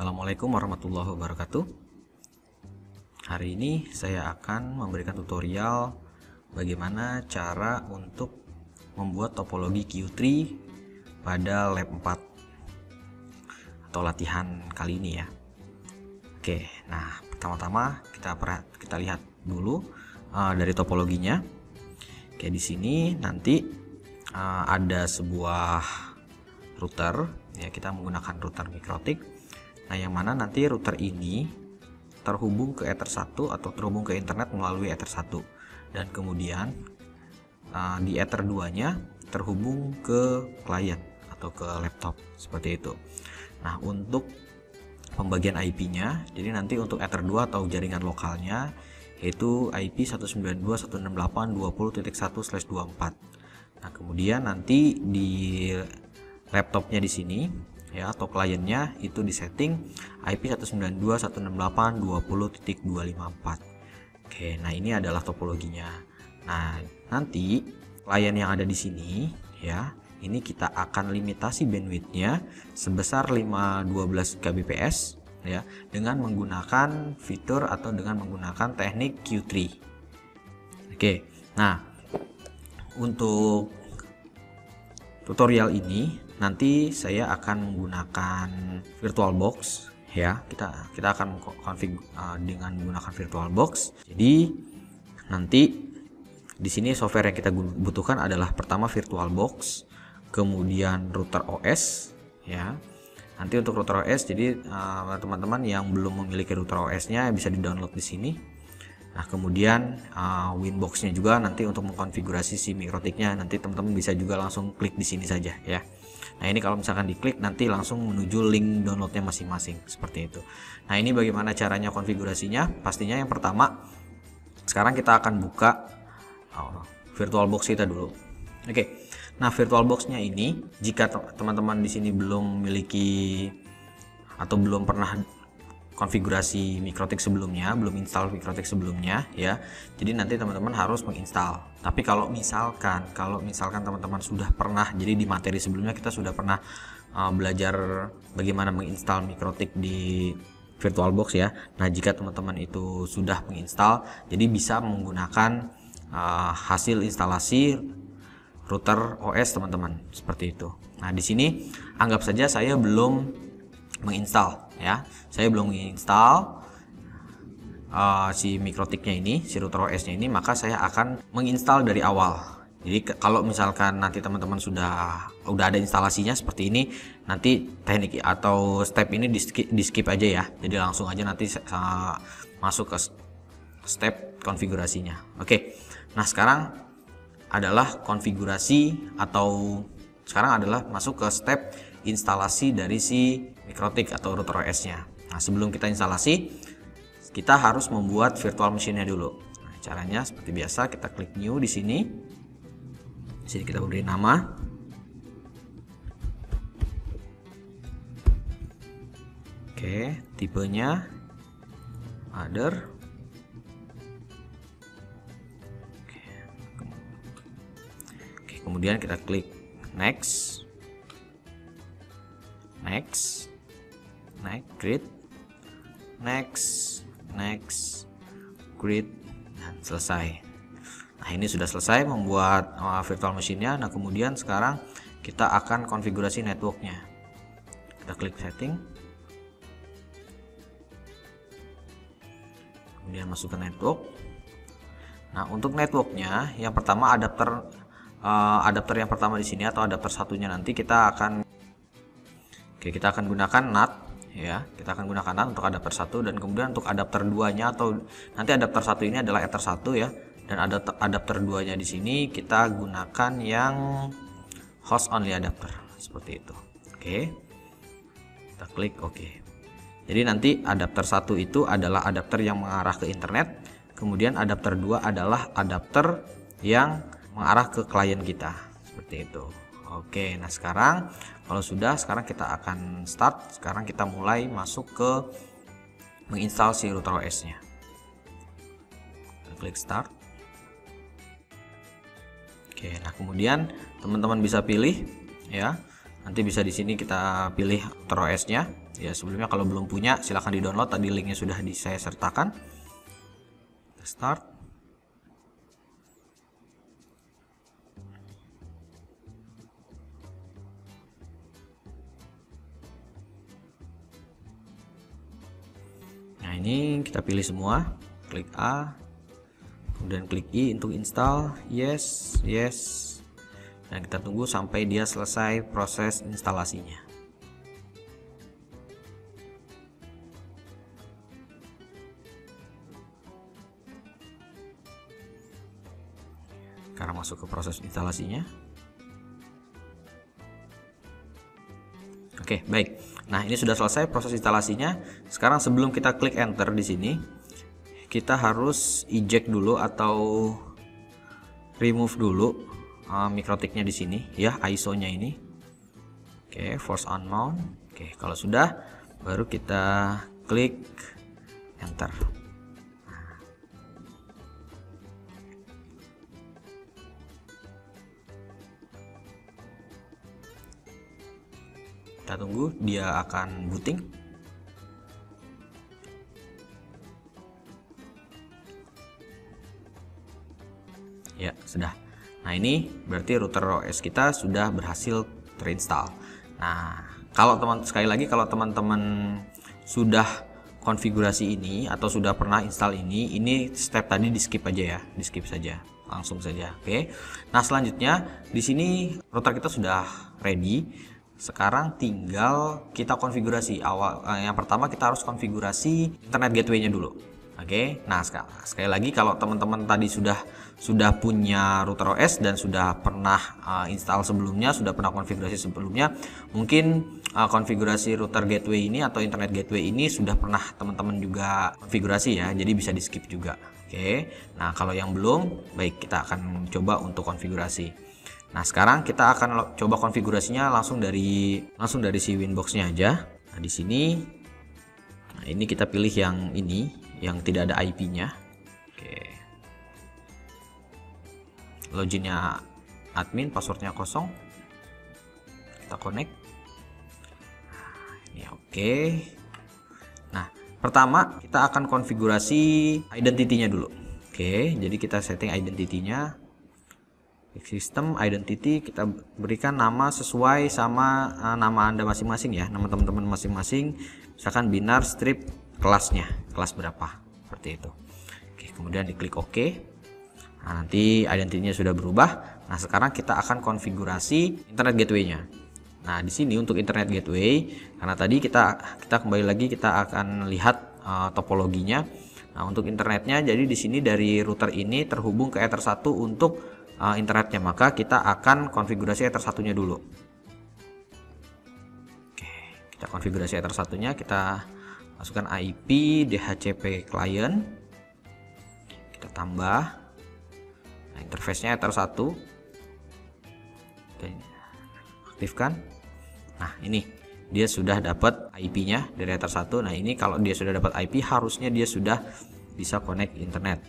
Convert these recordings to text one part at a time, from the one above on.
Assalamualaikum warahmatullahi wabarakatuh. Hari ini saya akan memberikan tutorial bagaimana cara untuk membuat topologi Q3 pada lab 4 atau latihan kali ini ya. Oke, nah pertama-tama kita lihat dulu dari topologinya. Oke, di sini nanti ada sebuah router ya, kita menggunakan router Mikrotik. Nah, yang mana nanti router ini terhubung ke Ether 1 atau terhubung ke internet melalui Ether 1, dan kemudian di Ether 2 nya terhubung ke klien atau ke laptop seperti itu. Nah, untuk pembagian IP-nya, jadi nanti untuk Ether 2 atau jaringan lokalnya yaitu IP 192.168.20.1/24. Nah, kemudian nanti di laptopnya di sini ya, atau kliennya itu disetting IP 192.168.20.254. Oke, nah ini adalah topologinya. Nah, nanti klien yang ada di sini ya, ini kita akan limitasi bandwidthnya sebesar 512 Kbps ya, dengan menggunakan fitur atau dengan menggunakan teknik Q3. Oke, nah untuk tutorial ini nanti saya akan menggunakan VirtualBox ya. Kita akan config dengan menggunakan VirtualBox. Jadi nanti di sini software yang kita butuhkan adalah pertama VirtualBox, kemudian router OS ya. Nanti untuk router OS, jadi teman-teman yang belum memiliki router OS-nya bisa di-download di sini. Nah, kemudian Winbox-nya juga nanti untuk mengkonfigurasi si Mikrotiknya, nanti teman-teman bisa juga langsung klik di sini saja ya. Nah, ini kalau misalkan diklik nanti langsung menuju link downloadnya masing-masing seperti itu. Nah, ini bagaimana caranya konfigurasinya? Pastinya yang pertama, sekarang kita akan buka VirtualBox kita dulu. Oke. Nah, VirtualBox-nya ini jika teman-teman di sini belum memiliki atau belum pernah konfigurasi Mikrotik sebelumnya, belum install Mikrotik sebelumnya ya, jadi nanti teman-teman harus menginstal. Tapi kalau misalkan teman-teman sudah pernah, jadi di materi sebelumnya kita sudah pernah belajar bagaimana menginstal Mikrotik di VirtualBox ya. Nah, jika teman-teman itu sudah menginstal, jadi bisa menggunakan hasil instalasi router OS teman-teman seperti itu. Nah, di sini anggap saja saya belum menginstal ya, saya belum menginstal si Mikrotiknya ini, si router OS-nya ini, maka saya akan menginstal dari awal. Jadi kalau misalkan nanti teman-teman udah ada instalasinya seperti ini, nanti teknik atau step ini di skip aja ya. Jadi langsung aja nanti masuk ke step konfigurasinya. Oke. Nah, sekarang adalah konfigurasi atau sekarang adalah masuk ke step instalasi dari si Mikrotik atau router OS-nya. Nah, sebelum kita instalasi, kita harus membuat virtual machine-nya dulu. Nah, caranya seperti biasa, kita klik new di sini. Di sini kita beri nama. Oke, tipenya other. Oke, kemudian kita klik next. Create, next, create, dan selesai. Nah, ini sudah selesai membuat virtual machine-nya. Nah, kemudian sekarang kita akan konfigurasi networknya. Kita klik setting, kemudian masuk ke network. Nah, untuk networknya yang pertama adapter yang pertama di sini atau adapter satunya nanti kita akan gunakan NAT ya. Kita akan gunakan NAT untuk adapter 1, dan kemudian untuk adapter 2-nya atau nanti adapter 1 ini adalah Ether 1 ya, dan adapter 2-nya di sini kita gunakan yang host only adapter seperti itu. Oke. Kita klik oke. Jadi nanti adapter 1 itu adalah adapter yang mengarah ke internet, kemudian adapter 2 adalah adapter yang mengarah ke klien kita seperti itu. Oke, nah sekarang sekarang kita akan start. Sekarang kita mulai masuk ke menginstal si router OS-nya. Klik start. Oke, nah kemudian teman-teman bisa pilih ya Nanti bisa di sini kita pilih router OS-nya. Ya, sebelumnya kalau belum punya silahkan di-download, tadi linknya sudah saya sertakan. Kita start. Nah, ini kita pilih semua, klik A, kemudian klik I untuk install, yes, dan kita tunggu sampai dia selesai proses instalasinya. Sekarang masuk ke proses instalasinya. Oke, baik. Nah, ini sudah selesai proses instalasinya. Sekarang sebelum kita klik enter di sini, kita harus eject dulu atau remove dulu mikrotiknya di sini ya, ISO-nya ini. Oke, force on mount. Oke, kalau sudah baru kita klik enter. Kita tunggu dia akan booting. Ya, sudah. Nah, ini berarti router OS kita sudah berhasil terinstall. Nah, sekali lagi kalau teman-teman sudah konfigurasi ini atau sudah pernah install ini step tadi di skip aja ya, di skip saja, langsung saja. Oke. Nah, selanjutnya di sini router kita sudah ready. Sekarang tinggal kita konfigurasi. Yang pertama kita harus konfigurasi internet gateway-nya dulu. Oke. Nah, sekali lagi kalau teman-teman tadi sudah punya router OS dan sudah pernah install sebelumnya, sudah pernah konfigurasi sebelumnya, mungkin konfigurasi router gateway ini atau internet gateway ini sudah pernah teman-teman juga konfigurasi ya. Jadi bisa di skip juga. Oke. Nah, kalau yang belum, baik kita akan coba untuk konfigurasi. Nah, sekarang kita akan coba konfigurasinya langsung dari si Winbox-nya aja. Nah, di sini, nah ini kita pilih yang ini, yang tidak ada IP-nya. Oke. Loginnya admin, passwordnya kosong. Kita connect. Nah, ini oke. Nah, pertama kita akan konfigurasi identity-nya dulu. Oke, jadi kita setting identity-nya. Sistem identity kita berikan nama sesuai sama nama Anda masing-masing ya, nama teman-teman masing-masing. Misalkan binar strip kelasnya, kelas berapa, seperti itu. Oke, kemudian diklik OK. Nah, nanti identity-nya sudah berubah. Nah, sekarang kita akan konfigurasi internet gateway-nya. Nah, di sini untuk internet gateway, karena tadi kita kembali lagi kita akan lihat topologinya. Nah, untuk internetnya, jadi di sini dari router ini terhubung ke Ether 1 untuk internetnya, maka kita akan konfigurasi Ether 1-nya dulu. Oke, kita konfigurasi Ether 1-nya, kita masukkan IP DHCP client, kita tambah. Nah, interface-nya Ether 1, kita aktifkan. Nah, ini dia sudah dapat IP-nya dari Ether 1. Nah, ini kalau dia sudah dapat IP, harusnya dia sudah bisa connect internet.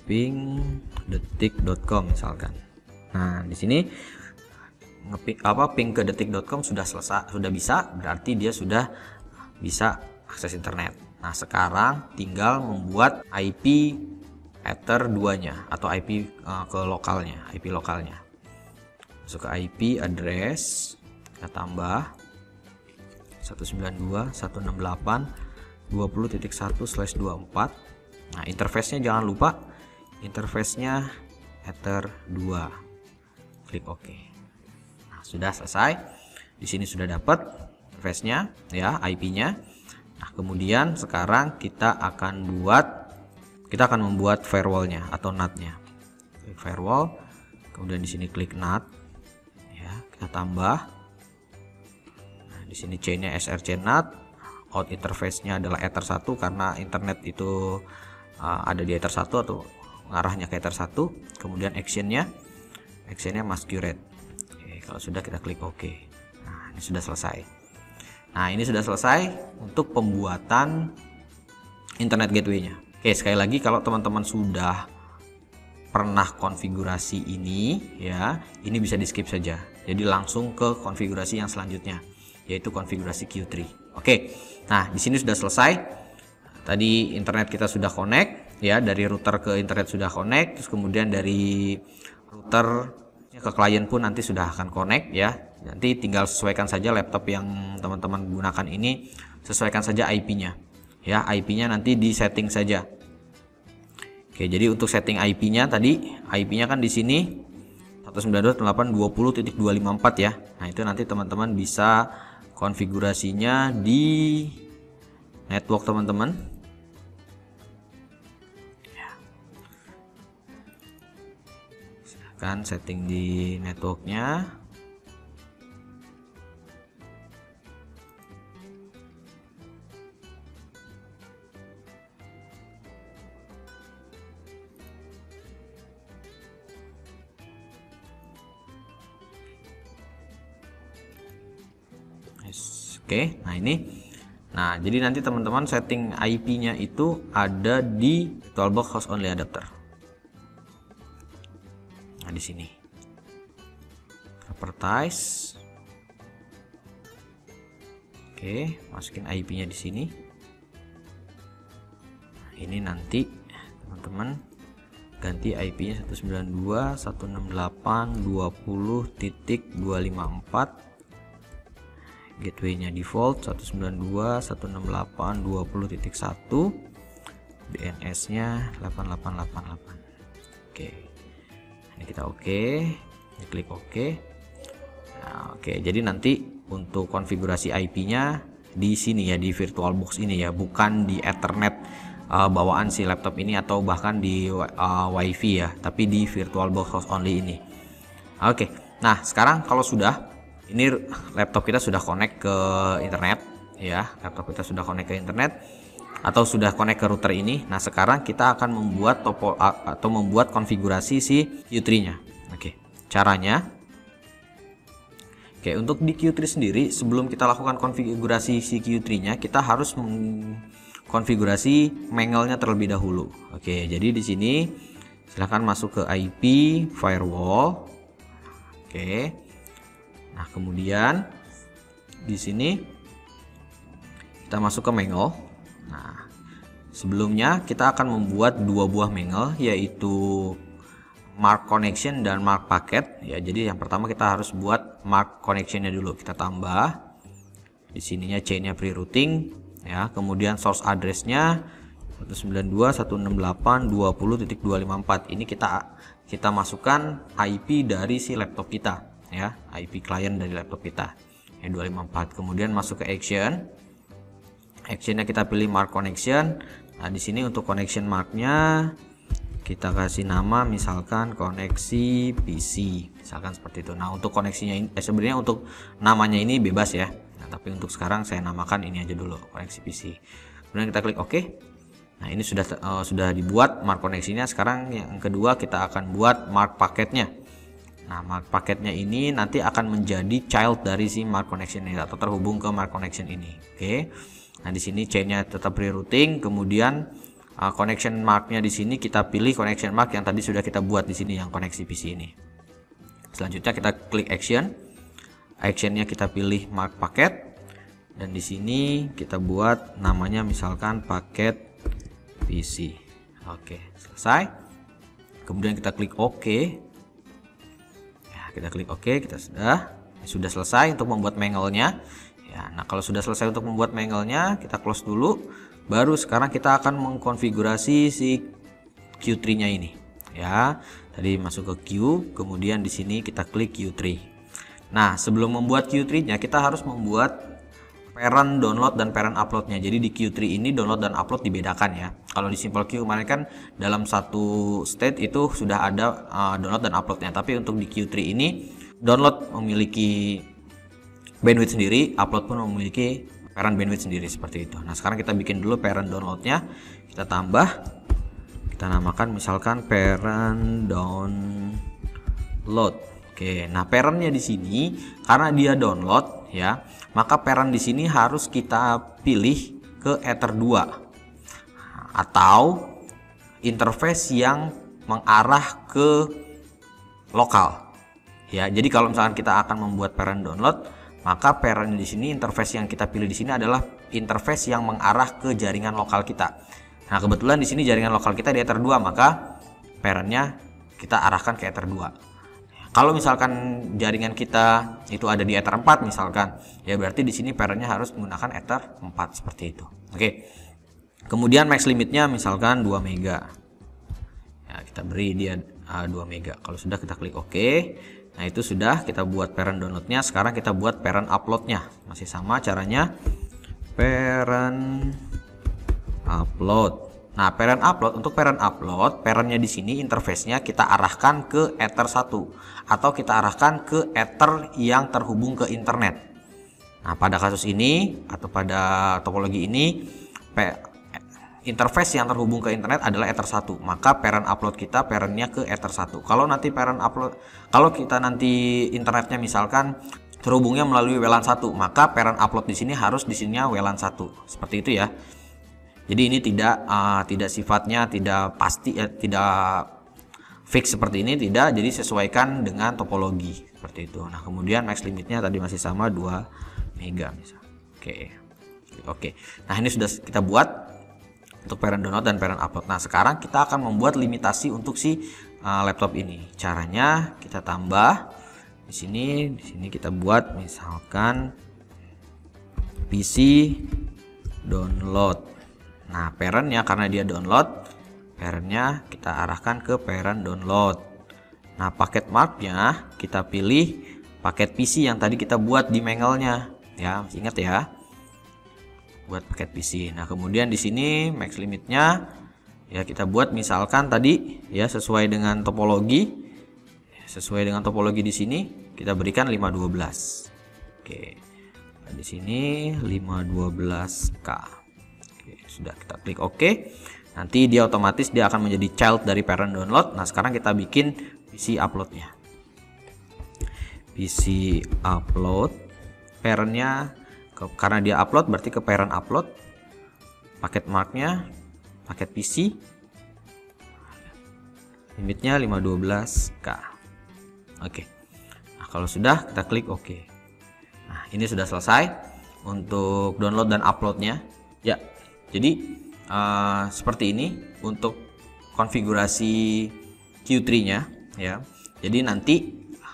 ping.detik.com misalkan. Nah, di sini ping ke detik.com sudah selesai, sudah bisa, berarti dia sudah bisa akses internet. Nah, sekarang tinggal membuat IP Ether 2-nya atau IP ke lokalnya, IP lokalnya. Masuk ke IP address, kita tambah 192.168.20.1/24. Nah, interface-nya jangan lupa, interface-nya Ether 2. Klik OK. Nah, sudah selesai. Di sini sudah dapat interface-nya ya, IP-nya. Nah, kemudian sekarang kita akan membuat firewall-nya atau NAT-nya. Klik firewall, kemudian di sini klik NAT. Ya, kita tambah. Nah, di sini C-nya SRC NAT. Out interface-nya adalah Ether 1 karena internet itu ada di Ether 1 atau arahnya ke Ether 1. Kemudian actionnya masquerade. Oke, kalau sudah kita klik OK. Nah, ini sudah selesai. Nah, ini sudah selesai untuk pembuatan internet gateway-nya. Oke, sekali lagi kalau teman-teman sudah pernah konfigurasi ini ya, ini bisa di skip saja. Jadi langsung ke konfigurasi yang selanjutnya, yaitu konfigurasi Q3. Oke. Nah, di sini sudah selesai. Tadi internet kita sudah connect ya, dari router ke internet sudah connect, terus kemudian dari router ke klien pun nanti sudah akan connect ya. Nanti tinggal sesuaikan saja laptop yang teman-teman gunakan ini, sesuaikan saja IP-nya. Ya, IP-nya nanti di setting saja. Oke, jadi untuk setting IP-nya tadi, IP-nya kan di sini 192.168.20.254 ya. Nah, itu nanti teman-teman bisa konfigurasinya di network teman-teman. Ya. Silahkan setting di networknya. Oke, nah ini. Nah, jadi nanti teman-teman setting IP-nya itu ada di VirtualBox Host Only Adapter. Nah, di sini. Properties. Oke, masukin IP-nya di sini. Nah, ini nanti teman-teman ganti IP-nya 192.168.20.254. Gateway-nya default 192.168.20.1, DNS-nya 8888. Oke. Ini kita oke. Ini klik oke. Nah, oke, jadi nanti untuk konfigurasi IP-nya di sini ya, di VirtualBox ini ya, bukan di Ethernet bawaan si laptop ini atau bahkan di WiFi ya, tapi di VirtualBox Host Only ini. Oke. Nah, sekarang kalau sudah ini laptop kita sudah connect ke internet ya, laptop kita sudah connect ke internet atau sudah connect ke router ini. Nah, sekarang kita akan membuat membuat konfigurasi si Q3-nya. Oke, caranya. Oke, untuk di Q3 sendiri sebelum kita lakukan konfigurasi si Q3-nya, kita harus mengkonfigurasi mangle-nya terlebih dahulu. Oke, jadi di sini silahkan masuk ke IP firewall. Oke. Nah, kemudian di sini kita masuk ke mangle. Nah, sebelumnya kita akan membuat dua buah mangle, yaitu mark connection dan mark packet ya. Jadi yang pertama kita harus buat mark connectionnya dulu. Kita tambah di sininya chainnya pre-routing ya. Kemudian source address-nya 192.168.20.254. Ini kita masukkan IP dari si laptop kita. Ya, IP client dari laptop kita ya, 254. Kemudian masuk ke actionnya kita pilih mark connection. Nah, di sini untuk connection marknya kita kasih nama misalkan koneksi PC, misalkan seperti itu. Nah, untuk koneksinya ini sebenarnya untuk namanya ini bebas ya. Nah, tapi untuk sekarang saya namakan ini aja dulu, koneksi PC. Kemudian kita klik OK. Nah, ini sudah dibuat mark koneksinya. Sekarang yang kedua kita akan buat mark paketnya. Nah, mark paketnya ini nanti akan menjadi child dari si mark connection ini atau terhubung ke mark connection ini. Oke. Nah, di sini chainnya tetap pre-routing, kemudian connection marknya di sini kita pilih connection mark yang tadi sudah kita buat di sini yang koneksi PC ini. Selanjutnya kita klik action. Actionnya kita pilih mark paket dan di sini kita buat namanya misalkan paket PC. Oke, selesai. Kemudian kita klik OK. Kita klik OK, kita sudah selesai untuk membuat mangle-nya. Ya, nah kalau sudah selesai untuk membuat mangle-nya, kita close dulu. Baru sekarang kita akan mengkonfigurasi si Q3-nya ini. Ya, tadi masuk ke Q, kemudian di sini kita klik Q3. Nah, sebelum membuat Q3-nya kita harus membuat parent download dan parent upload-nya. Jadi di Q3 ini download dan upload dibedakan ya. Kalau di Simple Q kemarin kan dalam satu state itu sudah ada download dan upload-nya. Tapi untuk di Q3 ini download memiliki bandwidth sendiri, upload pun memiliki parent bandwidth sendiri seperti itu. Nah, sekarang kita bikin dulu parent download-nya. Kita tambah, kita namakan misalkan parent download. Oke, nah parentnya di sini karena dia download ya, maka parent di sini harus kita pilih ke Ether 2 atau interface yang mengarah ke lokal. Ya, jadi kalau misalkan kita akan membuat parent download, maka parent di sini interface yang kita pilih di sini adalah interface yang mengarah ke jaringan lokal kita. Nah, kebetulan di sini jaringan lokal kita di Ether 2, maka parentnya kita arahkan ke Ether 2. Kalau misalkan jaringan kita itu ada di Ether 4 misalkan, ya berarti di sini parentnya harus menggunakan Ether 4 seperti itu. Oke. Kemudian max limitnya misalkan 2 mega. Ya, kita beri dia 2 mega. Kalau sudah kita klik OK. Nah, itu sudah kita buat parent downloadnya. Sekarang kita buat parent uploadnya. Masih sama caranya. Parent upload. Nah, parent upload, untuk parent upload, parentnya di sini interface-nya kita arahkan ke Ether 1 atau kita arahkan ke Ether yang terhubung ke internet. Nah, pada kasus ini atau pada topologi ini, interface yang terhubung ke internet adalah Ether 1, maka parent upload kita parentnya ke Ether 1. Kalau nanti parent upload, kalau kita nanti internetnya misalkan terhubungnya melalui WLAN 1, maka parent upload di sini harus di sininya WLAN 1. Seperti itu ya. Jadi ini tidak sifatnya tidak pasti, tidak fix seperti ini, tidak. Jadi sesuaikan dengan topologi seperti itu. Nah, kemudian max limitnya tadi masih sama 2 mega misal. Oke. Nah, ini sudah kita buat untuk parent download dan parent upload. Nah, sekarang kita akan membuat limitasi untuk si laptop ini. Caranya kita tambah di sini kita buat misalkan PC download. Nah, parentnya karena dia download, parentnya kita arahkan ke parent download. Nah, paket marknya kita pilih paket PC yang tadi kita buat di mangle-nya. Ya, masih ingat ya? Buat paket PC. Nah, kemudian di sini max limitnya ya kita buat misalkan tadi ya sesuai dengan topologi. Sesuai dengan topologi di sini kita berikan 512. Oke. Nah, di sini 512K. Oke, sudah kita klik OK. Nanti dia otomatis dia akan menjadi child dari parent download. Nah, sekarang kita bikin PC uploadnya. PC upload parentnya karena dia upload berarti ke parent upload. Paket marknya paket PC, limitnya 512K. Oke. Nah, kalau sudah kita klik OK. Nah, ini sudah selesai untuk download dan uploadnya ya. Jadi seperti ini untuk konfigurasi Q3 nya ya. Jadi nanti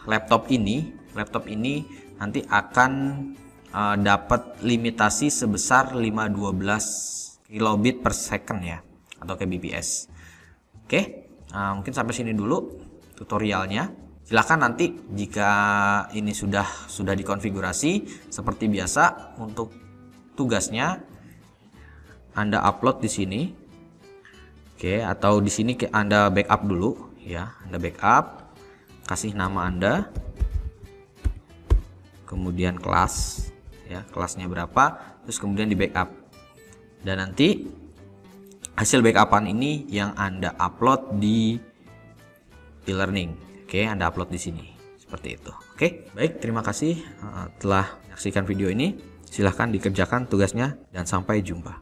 laptop ini nanti akan dapat limitasi sebesar 512 kilobit per second ya, atau kbps. Oke, mungkin sampai sini dulu tutorialnya. Silahkan nanti jika ini sudah dikonfigurasi seperti biasa, untuk tugasnya Anda upload di sini. Oke, atau di sini Anda backup dulu ya. Anda backup, kasih nama Anda, kemudian kelas ya, kelasnya berapa, terus kemudian di backup, dan nanti hasil backupan ini yang Anda upload di e-learning. Oke, Anda upload di sini seperti itu. Oke, baik, terima kasih telah menyaksikan video ini. Silahkan dikerjakan tugasnya dan sampai jumpa.